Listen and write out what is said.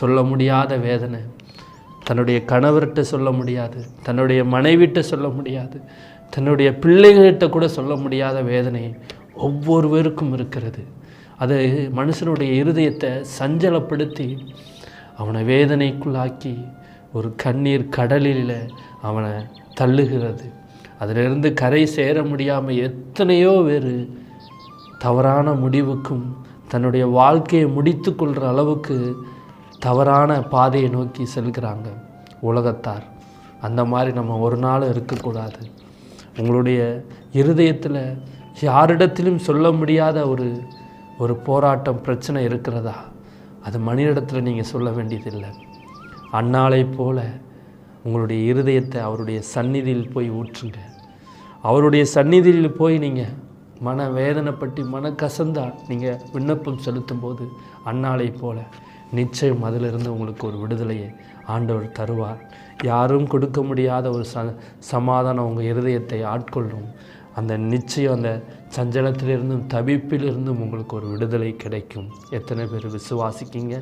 சொல்ல முடியாத வேதனை, தன்னுடைய கணவர்கிட்ட சொல்ல முடியாது, தன்னுடைய மனைவிட்ட சொல்ல முடியாது, தன்னுடைய பிள்ளைகள்கிட்ட கூட சொல்ல முடியாத வேதனை ஒவ்வொருவருக்கும் இருக்கிறது. அது மனுஷனுடைய இருதயத்தை சஞ்சலப்படுத்தி அவனை வேதனைக்குள்ளாக்கி ஒரு கண்ணீர் கடலில் அவனை தள்ளுகிறது. அதிலிருந்து கரை சேர முடியாமல் எத்தனையோ பேர் தவறான முடிவுக்கும் தன்னுடைய வாழ்க்கையை முடித்து கொள்கிற அளவுக்கு தவறான பாதையை நோக்கி செல்கிறாங்க உலகத்தார். அந்த மாதிரி நம்ம ஒரு நாள் இருக்கக்கூடாது. உங்களுடைய இருதயத்தில் யாரிடத்திலும் சொல்ல முடியாத ஒரு போராட்டம், பிரச்சனை இருக்கிறதா, அது மனிதனிடத்தில் நீங்கள் சொல்ல வேண்டியதில்லை. அன்னாளை போல உங்களுடைய இருதயத்தை அவருடைய சந்நிதியில் போய் ஊற்றுங்க. அவருடைய சந்நிதியில் போய் நீங்கள் மன வேதனைப்பட்டு மன கசந்தா நீங்கள் விண்ணப்பம் செலுத்தும் போது அன்னாளை போல நிச்சயம் அதிலிருந்து உங்களுக்கு ஒரு விடுதலையை ஆண்டவர் தருவார். யாரும் கொடுக்க முடியாத ஒரு சமாதானம் உங்கள் இருதயத்தை ஆட்கொள்ளும். அந்த நிச்சயம் அந்த சஞ்சலத்திலிருந்தும் தவிப்பிலிருந்தும் உங்களுக்கு ஒரு விடுதலை கிடைக்கும். எத்தனை பேர் விசுவாசிக்கிங்க?